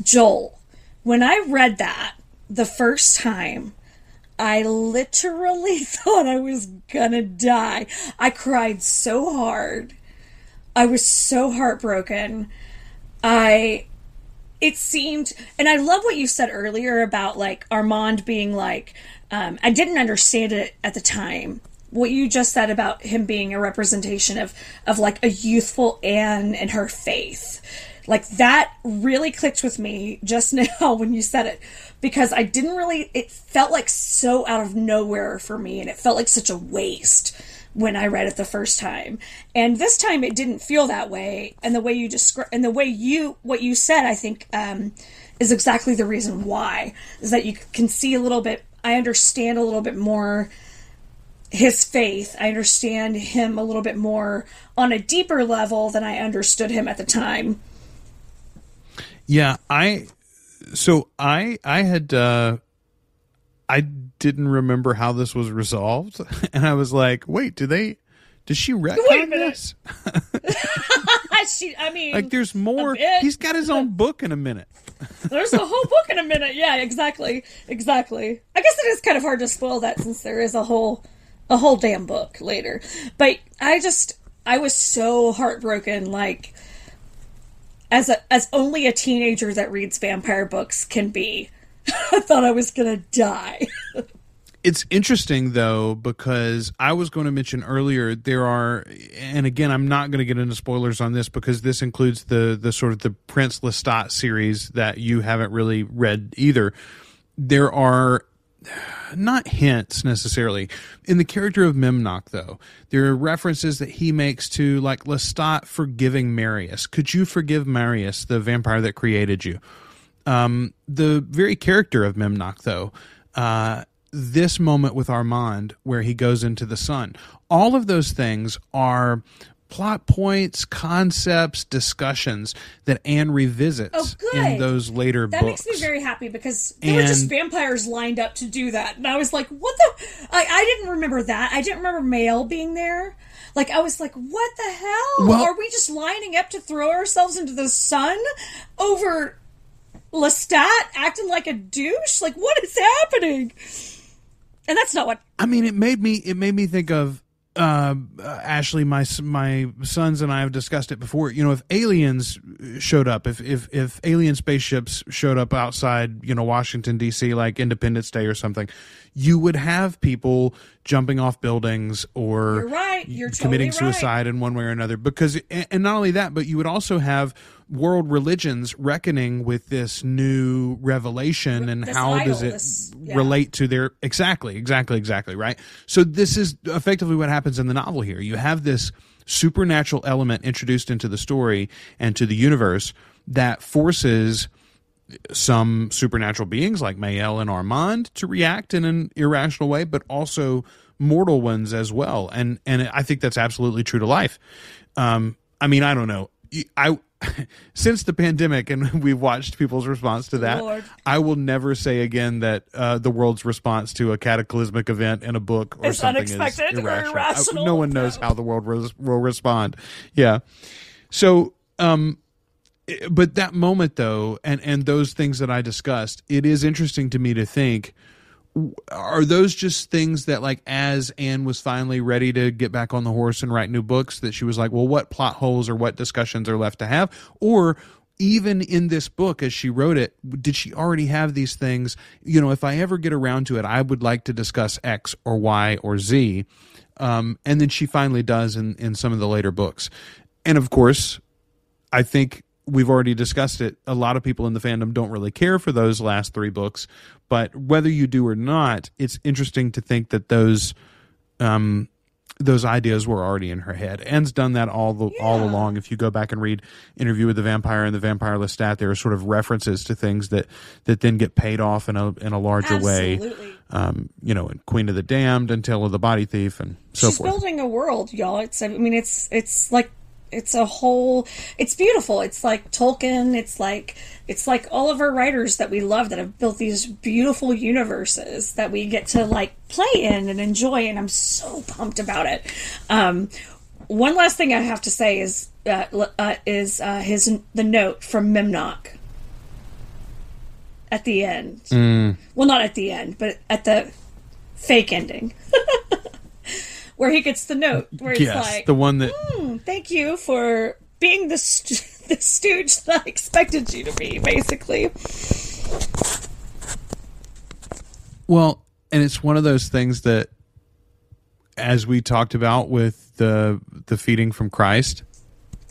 Joel, when I read that the first time, I literally thought I was gonna die. I cried so hard. I was so heartbroken. It seemed, and I love what you said earlier about, like, Armand being like, I didn't understand it at the time. What you just said about him being a representation of like a youthful Anne and her faith. Like, that really clicked with me just now when you said it, because I didn't really, it felt like so out of nowhere for me, and it felt like such a waste when I read it the first time. And this time it didn't feel that way. And the way you describe, and the way what you said, I think, is exactly the reason why, is that you can see a little bit, I understand a little bit more his faith. I understand him a little bit more on a deeper level than I understood him at the time. Yeah, I didn't remember how this was resolved, and I was like, wait, did she retcon this? Like, there's more. He's got his own book in a minute. There's a whole book in a minute. Yeah, exactly. I guess it is kind of hard to spoil that, since there is a whole damn book later. But I was so heartbroken, like, as only a teenager that reads vampire books can be. I thought I was gonna die. It's interesting, though, because I was going to mention earlier, there are, and again, I'm not going to get into spoilers on this, because this includes the sort of the Prince Lestat series that you haven't really read either. There are not hints necessarily in the character of Memnoch, though. There are references that he makes to, like, Lestat forgiving Marius. Could you forgive Marius, the vampire that created you? The very character of Memnoch, though, this moment with Armand where he goes into the sun, all of those things are plot points, concepts, discussions that Anne revisits in those later books. That makes me very happy, because there were just vampires lined up to do that. And I was like, what the... I didn't remember that. I didn't remember Mael being there. Like, I was like, what the hell? Well, are we just lining up to throw ourselves into the sun over Lestat acting like a douche? Like, what is happening? And that's not what... I mean, it made me think of Ashley, my sons and I have discussed it before. You know, if aliens showed up, if alien spaceships showed up outside, you know, Washington D.C., like Independence Day or something, you would have people jumping off buildings or You're right. You're committing totally suicide in one way or another. Because, and not only that, but you would also have world religions reckoning with this new revelation, and this how idol, does it relate to their exactly, right? So this is effectively what happens in the novel here. You have this supernatural element introduced into the story and to the universe that forces some supernatural beings like Mael and Armand to react in an irrational way, but also mortal ones as well. And I think that's absolutely true to life. I mean, I don't know. Since the pandemic, and we've watched people's response to that, Lord. I will never say again that the world's response to a cataclysmic event in a book or it's something unexpected is or irrational. No one knows how the world will respond. Yeah. So, but that moment, though, and those things that I discussed, it is interesting to me to think, are those just things that, like, as Anne was finally ready to get back on the horse and write new books, that she was like, well, what plot holes or what discussions are left to have? Or even in this book, as she wrote it, did she already have these things? You know, if I ever get around to it, I would like to discuss X or Y or Z. And then she finally does in some of the later books. And of course, I think we've already discussed it. A lot of people in the fandom don't really care for those last three books, but whether you do or not, it's interesting to think that those ideas were already in her head. Anne's done that all along. If you go back and read Interview with the Vampire and the Vampire Lestat, there are sort of references to things that then get paid off in a larger way. You know, in Queen of the Damned and Tale of the Body Thief and so forth. She's building a world, y'all. It's like, it's a whole, it's beautiful. It's like Tolkien. It's like all of our writers that we love that have built these beautiful universes that we get to, like, play in and enjoy. And I'm so pumped about it. One last thing I have to say is is the note from Memnoch at the end. Well, not at the end, but at the fake ending. Where he gets the note where it's like, the one that thank you for being the stooge that I expected you to be, basically. Well, and it's one of those things that, as we talked about with the feeding from Christ,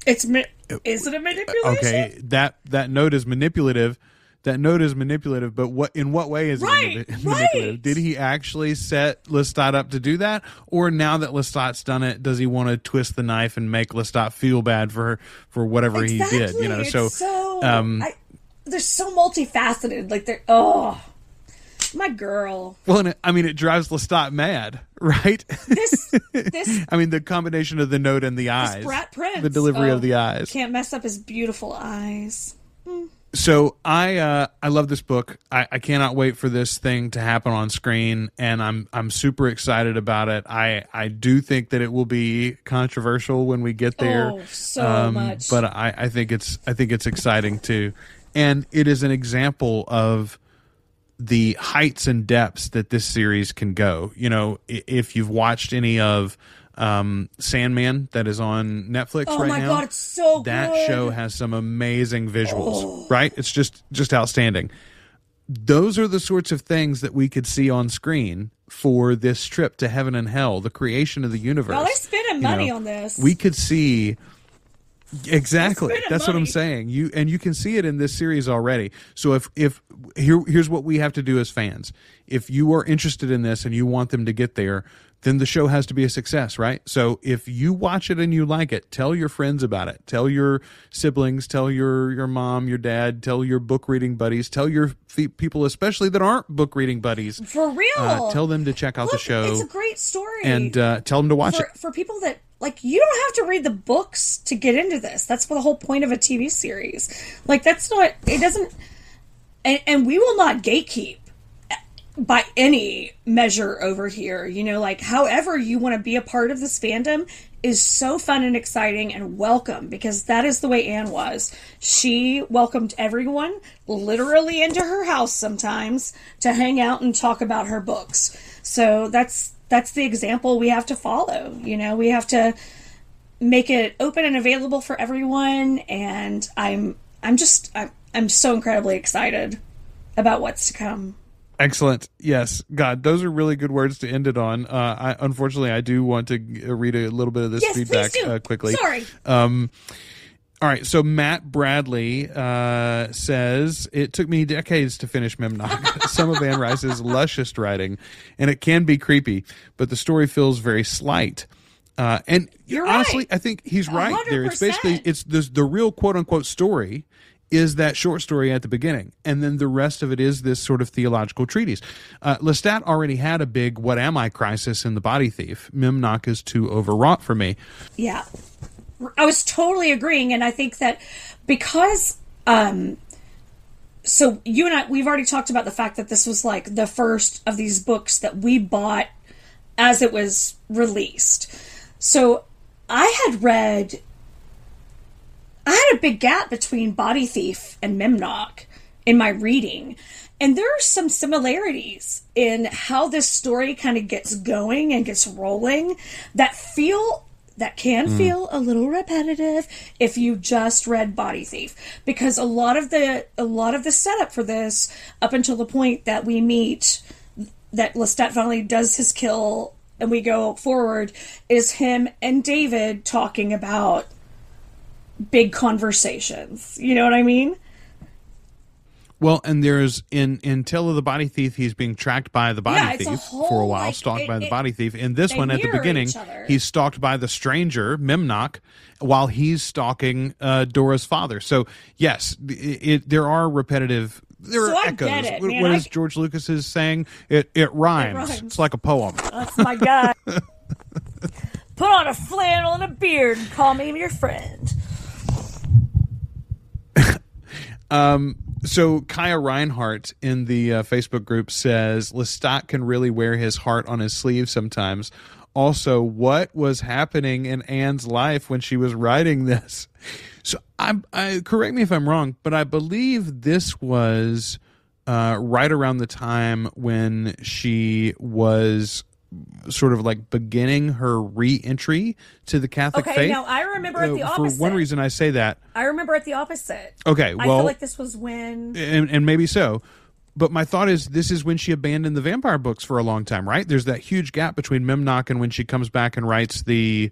is it a manipulation? Okay, that note is manipulative. That note is manipulative, but in what way is it manipulative? Right. Did he actually set Lestat up to do that? Or now that Lestat's done it, does he want to twist the knife and make Lestat feel bad for whatever he did? You know, they're so multifaceted. Like my girl. Well, and it drives Lestat mad, right? This I mean, the combination of the note and the eyes. Brat Prince. The delivery of the eyes. Can't mess up his beautiful eyes. So I love this book. I cannot wait for this thing to happen on screen, and I'm super excited about it. I do think that it will be controversial when we get there. Oh, so much. But I think it's exciting too, and it is an example of the heights and depths that this series can go. You know, if you've watched any of Sandman that is on Netflix right now. Oh my God, it's so good. That show has some amazing visuals, right? It's just outstanding. Those are the sorts of things that we could see on screen for this trip to heaven and hell, the creation of the universe. Well, they're spending money on this. We could see exactly. That's what I'm saying. You can see it in this series already. So here's what we have to do as fans. If you are interested in this and you want them to get there, then the show has to be a success, right? So if you watch it and you like it, tell your friends about it. Tell your siblings, tell your mom, your dad, tell your book reading buddies, tell your people, especially that aren't book reading buddies. For real. Tell them to check out the show. It's a great story. And tell them to watch it. For people that, like, you don't have to read the books to get into this. That's the whole point of a TV series. Like, it doesn't, and we will not gatekeep by any measure over here. You know, like, however you want to be a part of this fandom is so fun and exciting and welcome, because that is the way Anne was. She welcomed everyone literally into her house sometimes to hang out and talk about her books. So that's the example we have to follow. You know, we have to make it open and available for everyone, and I'm so incredibly excited about what's to come. Excellent. Yes. God, those are really good words to end it on. Unfortunately, I do want to read a little bit of this feedback quickly. Sorry. All right. So Matt Bradley says, it took me decades to finish Memnoch. Some of Anne Rice's luscious writing, and it can be creepy, but the story feels very slight. And You're honestly, right. I think he's right 100%. there. It's basically, the real quote unquote story is that short story at the beginning, and then the rest of it is this sort of theological treatise. Lestat already had a big "what am I" crisis in The Body Thief. Memnoch is too overwrought for me. Yeah, I was totally agreeing, and I think that because so you and I, we've already talked about the fact that this was like the first of these books that we bought as it was released. So I had a big gap between Body Thief and Memnoch in my reading. And there are some similarities in how this story kind of gets going and gets rolling that can feel a little repetitive if you just read Body Thief. Because a lot of the setup for this, up until the point that we meet, that Lestat finally does his kill and we go forward, is him and David talking about big conversations. You know what I mean? Well, and there's in Tale of the Body Thief, he's being tracked by the body thief for a while, stalked by the body thief. In this one, at the beginning, he's stalked by the stranger, Memnoch, while he's stalking Dora's father. So, yes, there are repetitive. There are echoes. I get it, man. What is George Lucas's saying? It rhymes. It's like a poem. That's my guy. Put on a flannel and a beard and call me your friend. So Kaya Reinhardt in the Facebook group says Lestat can really wear his heart on his sleeve sometimes. also what was happening in Anne's life when she was writing this. So I correct me if I'm wrong, but I believe this was right around the time when she was sort of like beginning her re-entry to the Catholic faith. Okay, now I remember it the opposite. For one reason I say that. I remember it the opposite. Okay, well, I feel like this was when... And maybe so. But my thought is this is when she abandoned the vampire books for a long time, right? There's that huge gap between Memnoch and when she comes back and writes the...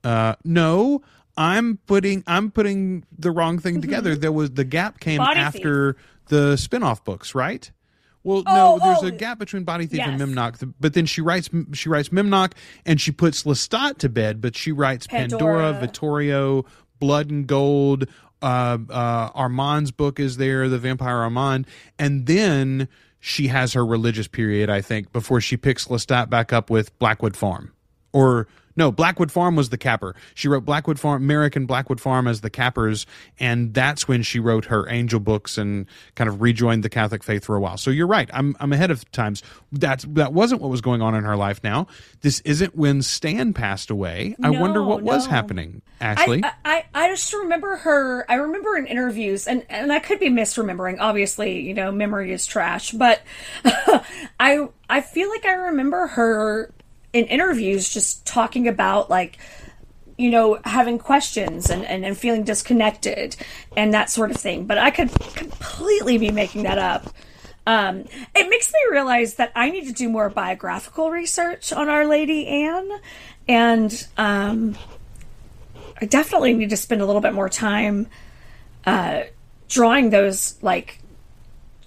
No, I'm putting the wrong thing together. There was the gap came Body after the spin-off books, right? Well, there's a gap between Body Thief and Memnoch, but then she writes Memnoch and she puts Lestat to bed, but she writes Pandora, Vittorio, Blood and Gold, Armand's book is there, the Vampire Armand, and then she has her religious period, I think, before she picks Lestat back up with Blackwood Farm. Or no, Blackwood Farm was the capper. She wrote Blackwood Farm, Merrick and Blackwood Farm as the cappers, and that's when she wrote her angel books and kind of rejoined the Catholic faith for a while. So you're right. I'm ahead of times. That wasn't what was going on in her life now. This isn't when Stan passed away. I wonder what was happening, Ashley. I just remember her. I remember in interviews, and I could be misremembering. Obviously, memory is trash, but I feel like I remember her in interviews just talking about having questions and feeling disconnected and that sort of thing. But I could completely be making that up. It makes me realize that I need to do more biographical research on Our Lady Anne. And I definitely need to spend a little bit more time drawing those,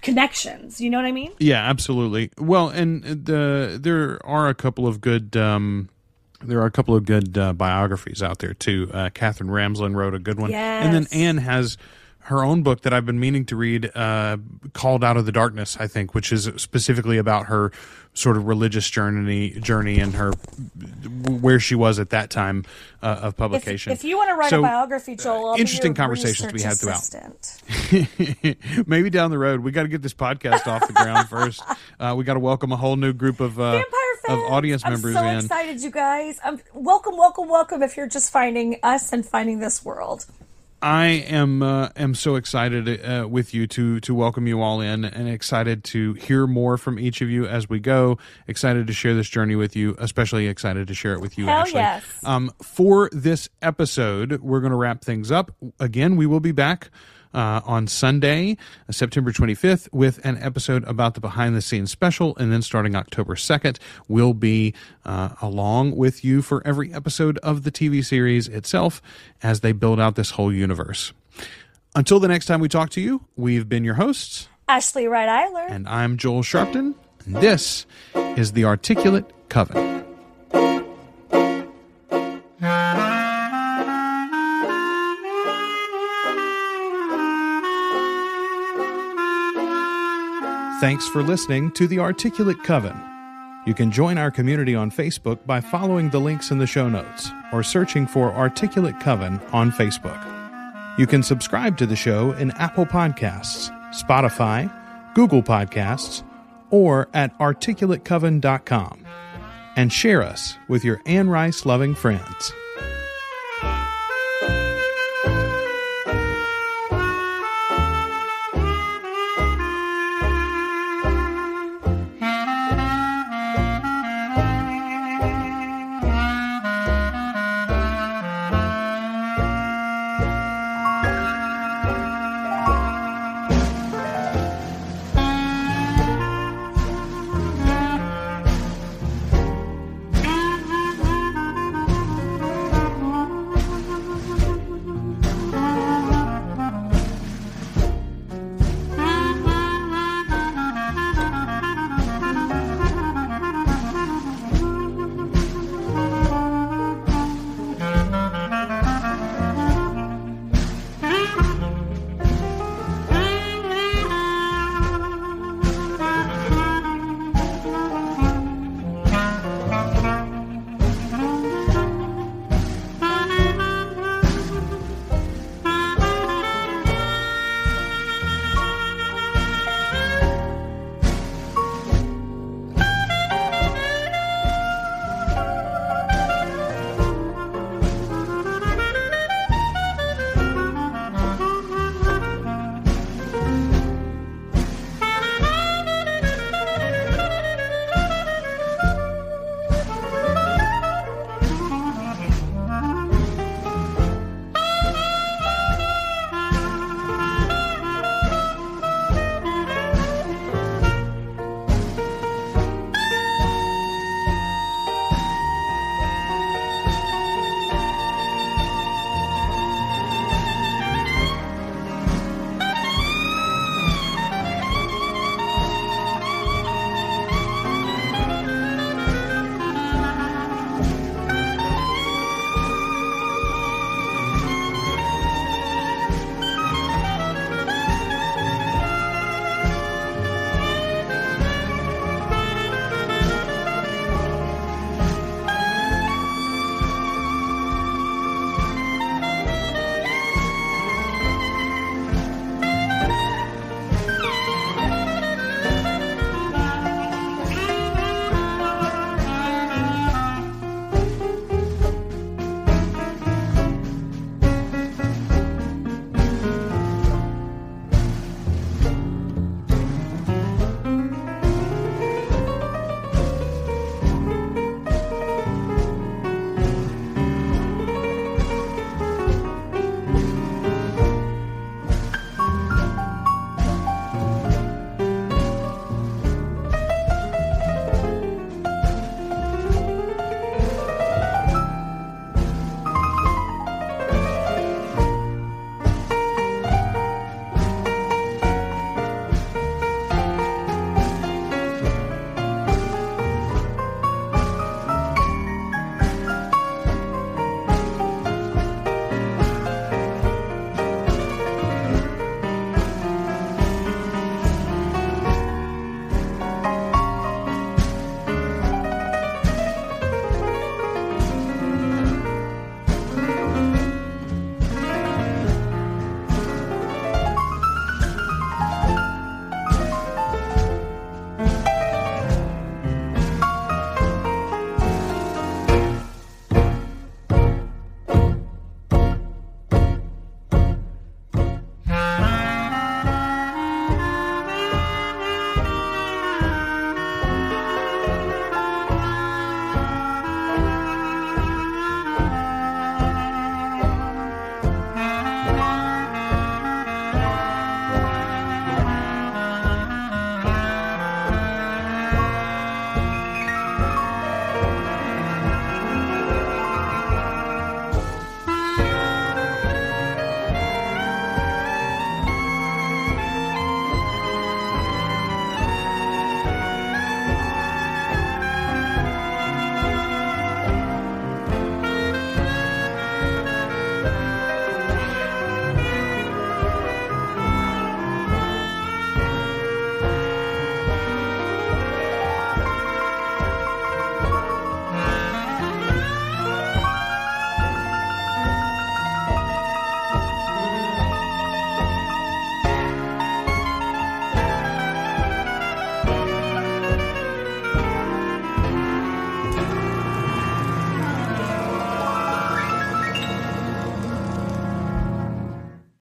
connections, you know what I mean? Yeah, absolutely. Well, and there are a couple of good biographies out there too. Catherine Ramsland wrote a good one, yes. And then Anne has her own book that I've been meaning to read, called Out of the Darkness, I think, which is specifically about her sort of religious journey and her where she was at that time of publication. If you want to write a biography, Joel, I'll interesting be your conversations we had throughout. Assistant. Maybe down the road. We got to get this podcast off the ground first. We got to welcome a whole new group of audience members. I'm so excited, you guys. Welcome! If you're just finding us and finding this world. I am so excited with you to welcome you all in, and excited to hear more from each of you as we go. Excited to share this journey with you, especially excited to share it with you, Hell Ashley. Yes. For this episode, we're going to wrap things up. Again, we will be back on Sunday, September 25th, with an episode about the behind-the-scenes special, and then starting October 2nd, we'll be along with you for every episode of the TV series itself as they build out this whole universe. Until the next time we talk to you, we've been your hosts, Ashley Wright-Eiler. And I'm Joel Sharpton, and this is The Articulate Coven. Thanks for listening to The Articulate Coven. You can join our community on Facebook by following the links in the show notes or searching for Articulate Coven on Facebook. You can subscribe to the show in Apple Podcasts, Spotify, Google Podcasts, or at articulatecoven.com. And share us with your Anne Rice-loving friends.